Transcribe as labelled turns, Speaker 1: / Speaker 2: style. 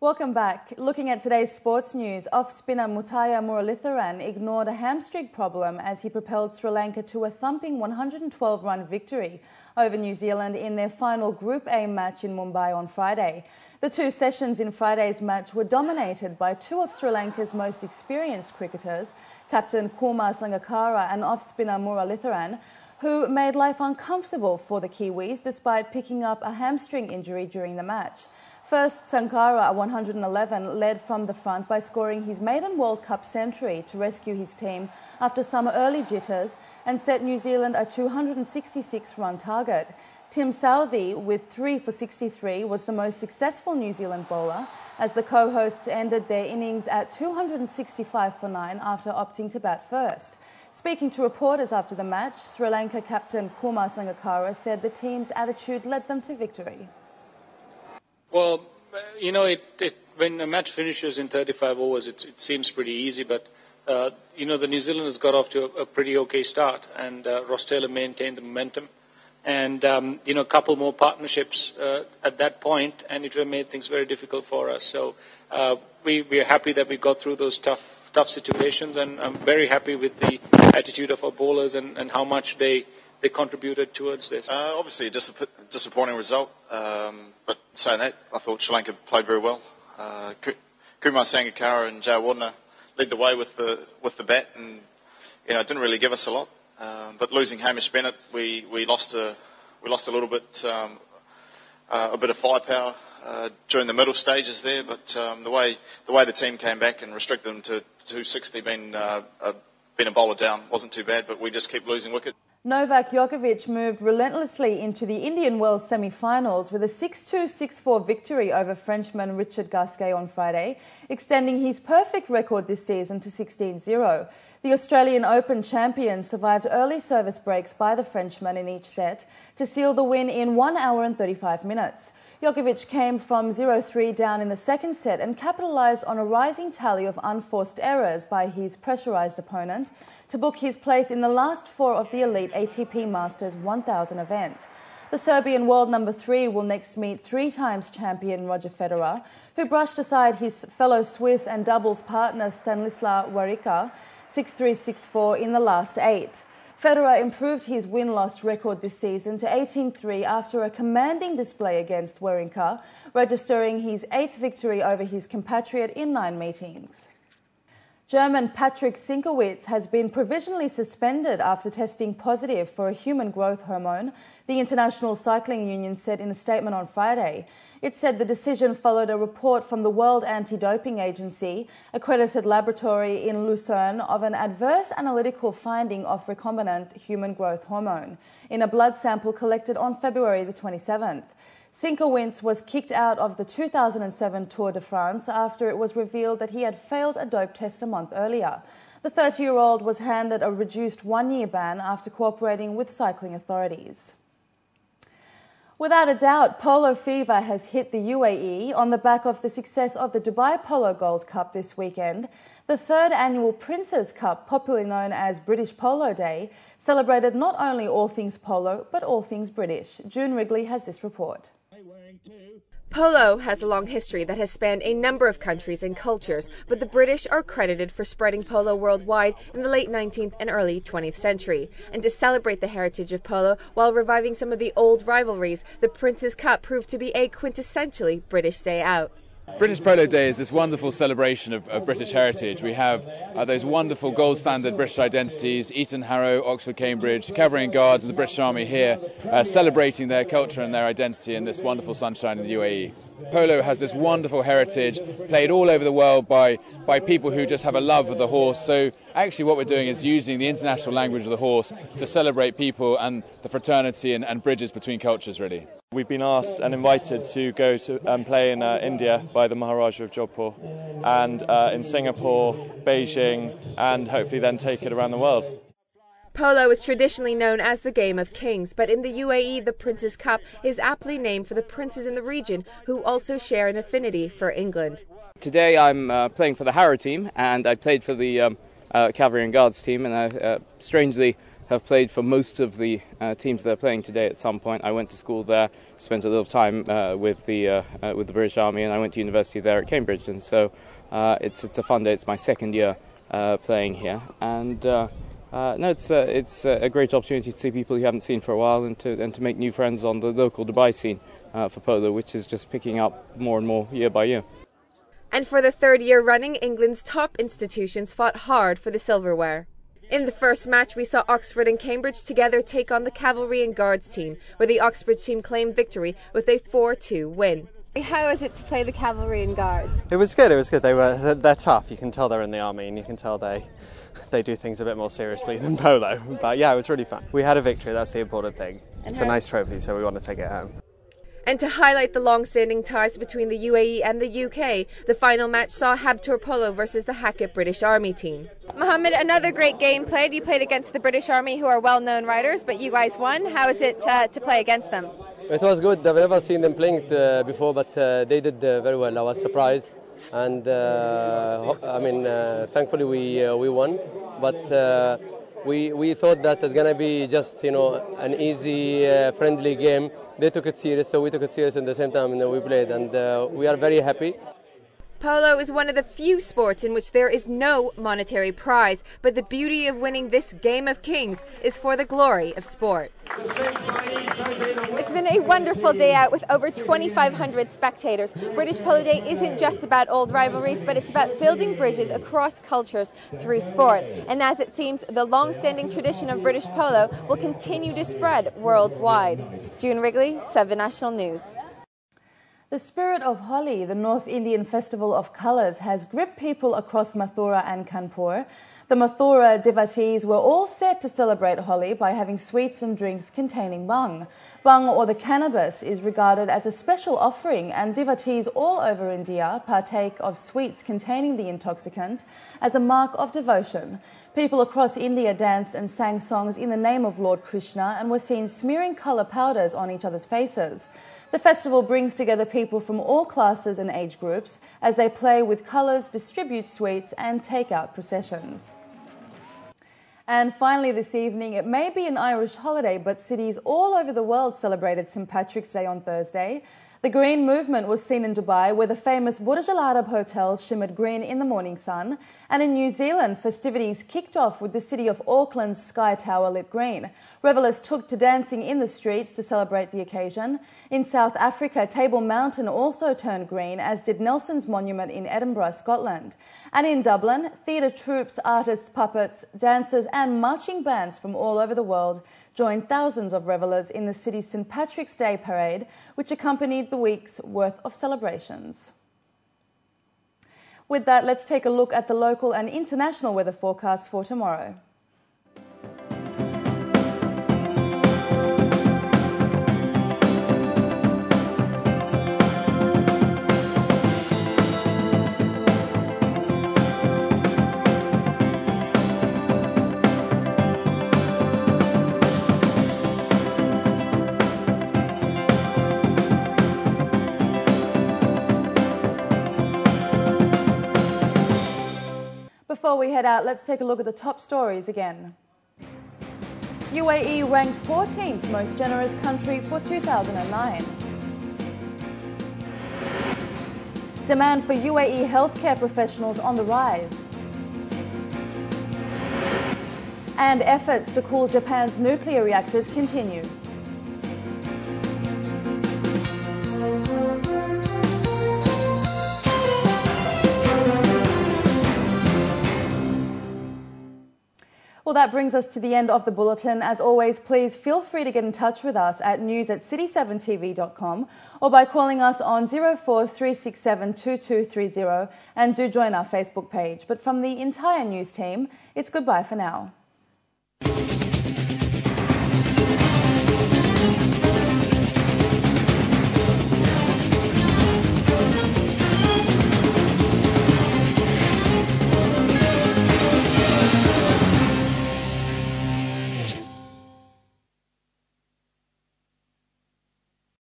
Speaker 1: Welcome back. Looking at today's sports news, off-spinner Muttiah Muralitharan ignored a hamstring problem as he propelled Sri Lanka to a thumping 112-run victory over New Zealand in their final Group A match in Mumbai on Friday. The two sessions in Friday's match were dominated by two of Sri Lanka's most experienced cricketers, Captain Kumar Sangakkara and off-spinner Muralitharan, who made life uncomfortable for the Kiwis despite picking up a hamstring injury during the match. First, Sangakkara at 111 led from the front by scoring his maiden World Cup century to rescue his team after some early jitters and set New Zealand a 266-run target. Tim Southee, with 3 for 63, was the most successful New Zealand bowler as the co-hosts ended their innings at 265 for 9 after opting to bat first. Speaking to reporters after the match, Sri Lanka captain Kumar Sangakkara said the team's attitude led them to victory.
Speaker 2: Well, you know, when a match finishes in 35 overs, it seems pretty easy, but, you know, the New Zealanders got off to a pretty okay start, and Ross Taylor maintained the momentum. And, you know, a couple more partnerships at that point, and it would have made things very difficult for us. So we are happy that we got through those tough situations, and I'm very happy with the attitude of our bowlers and how much they contributed towards this.
Speaker 3: Obviously a disappointing result, but saying that, I thought Sri Lanka played very well. Kumar Sangakkara and Joe Wardner led the way with the bat, and you know, it didn't really give us a lot. But losing Hamish Bennett, we lost a little bit, a bit of firepower during the middle stages there. But the way the team came back and restricted them to 260, being a bowler down, wasn't too bad. But we just kept losing wickets.
Speaker 1: Novak Djokovic moved relentlessly into the Indian Wells semi-finals with a 6-2, 6-4 victory over Frenchman Richard Gasquet on Friday, extending his perfect record this season to 16-0. The Australian Open champion survived early service breaks by the Frenchman in each set to seal the win in 1 hour and 35 minutes. Djokovic came from 0-3 down in the second set and capitalised on a rising tally of unforced errors by his pressurised opponent to book his place in the last 4 of the elite ATP Masters 1000 event. The Serbian world number 3 will next meet 3 times champion Roger Federer, who brushed aside his fellow Swiss and doubles partner Stanislav Wawrinka 6-3, 6-4 in the last 8. Federer improved his win-loss record this season to 18-3 after a commanding display against Wawrinka, registering his 8th victory over his compatriot in 9 meetings. German Patrick Sinkowitz has been provisionally suspended after testing positive for a human growth hormone, the International Cycling Union said in a statement on Friday. It said the decision followed a report from the World Anti-Doping Agency, accredited laboratory in Lucerne, of an adverse analytical finding of recombinant human growth hormone in a blood sample collected on February the 27th. Sinkowitz was kicked out of the 2007 Tour de France after it was revealed that he had failed a dope test a month earlier. The 30-year-old was handed a reduced 1-year ban after cooperating with cycling authorities. Without a doubt, polo fever has hit the UAE on the back of the success of the Dubai Polo Gold Cup this weekend. The 3rd annual Prince's Cup, popularly known as British Polo Day, celebrated not only all things polo, but all things British. June Wrigley has this report.
Speaker 4: Polo has a long history that has spanned a number of countries and cultures, but the British are credited for spreading polo worldwide in the late 19th and early 20th century. And to celebrate the heritage of polo while reviving some of the old rivalries, the Prince's Cup proved to be a quintessentially British day out.
Speaker 5: British Polo Day is this wonderful celebration of British heritage. We have those wonderful gold standard British identities, Eton, Harrow, Oxford, Cambridge, Cavalry and Guards and the British Army here celebrating their culture and their identity in this wonderful sunshine in the UAE. Polo has this wonderful heritage played all over the world by people who just have a love of the horse. So actually what we're doing is using the international language of the horse to celebrate people and the fraternity and bridges between cultures, really.
Speaker 6: We've been asked and invited to go to and play in India by the Maharaja of Jodhpur, and in Singapore, Beijing, and hopefully then take it around the world.
Speaker 4: Polo is traditionally known as the Game of Kings, but in the UAE, the Prince's Cup is aptly named for the princes in the region who also share an affinity for England.
Speaker 7: Today I'm playing for the Harrow team, and I played for the Cavalry and Guards team, and I strangely have played for most of the teams that are playing today at some point. I went to school there, spent a little time with the British Army, and I went to university there at Cambridge. And so it's a fun day. It's my second year playing here, and it's a great opportunity to see people you haven't seen for a while, and to make new friends on the local Dubai scene for polo, which is just picking up more and more year by year.
Speaker 4: And for the third year running, England's top institutions fought hard for the silverware. In the first match, we saw Oxford and Cambridge together take on the Cavalry and Guards team, where the Oxford team claimed victory with a 4-2 win. How is it to play the Cavalry and Guards?
Speaker 8: It was good. They're tough. You can tell they're in the army, and you can tell they do things a bit more seriously than polo. But yeah, it was really fun. We had a victory. That's the important thing. It's a nice trophy, so we want to take it home.
Speaker 4: And to highlight the long-standing ties between the UAE and the UK, the final match saw Habtoor Polo versus the Hackett British Army team. Mohammed, another great game played. You played against the British Army, who are well-known riders, but you guys won. How is it to play against them?
Speaker 9: It was good. I've never seen them playing before, but they did very well. I was surprised, and thankfully we won. But we thought that it's gonna be just an easy, friendly game. They took it serious, so we took it serious at the same time, and we played, and we are very happy.
Speaker 4: Polo is one of the few sports in which there is no monetary prize, but the beauty of winning this Game of Kings is for the glory of sport. It's been a wonderful day out with over 2,500 spectators. British Polo Day isn't just about old rivalries, but it's about building bridges across cultures through sport. And as it seems, the long-standing tradition of British polo will continue to spread worldwide. June Wrigley, 7 National News.
Speaker 1: The spirit of Holi, the North Indian festival of colours, has gripped people across Mathura and Kanpur. The Mathura devotees were all set to celebrate Holi by having sweets and drinks containing bhang. Bhang, or the cannabis, is regarded as a special offering, and devotees all over India partake of sweets containing the intoxicant as a mark of devotion. People across India danced and sang songs in the name of Lord Krishna and were seen smearing colour powders on each other's faces. The festival brings together people from all classes and age groups as they play with colours, distribute sweets and take out processions. And finally this evening, it may be an Irish holiday, but cities all over the world celebrated St Patrick's Day on Thursday. The green movement was seen in Dubai, where the famous Burj Al Arab Hotel shimmered green in the morning sun. And in New Zealand, festivities kicked off with the city of Auckland's Sky Tower lit green. Revellers took to dancing in the streets to celebrate the occasion. In South Africa, Table Mountain also turned green, as did Nelson's Monument in Edinburgh, Scotland. And in Dublin, theatre troupes, artists, puppets, dancers and marching bands from all over the world joined thousands of revellers in the city's St Patrick's Day parade, which accompanied the week's worth of celebrations. With that, let's take a look at the local and international weather forecast for tomorrow. Before we head out, let's take a look at the top stories again. UAE ranked 14th most generous country for 2009. Demand for UAE healthcare professionals on the rise. And efforts to cool Japan's nuclear reactors continue. Well, that brings us to the end of the bulletin. As always, please feel free to get in touch with us at news@city7tv.com or by calling us on 04367 2230, and do join our Facebook page. But from the entire news team, it's goodbye for now.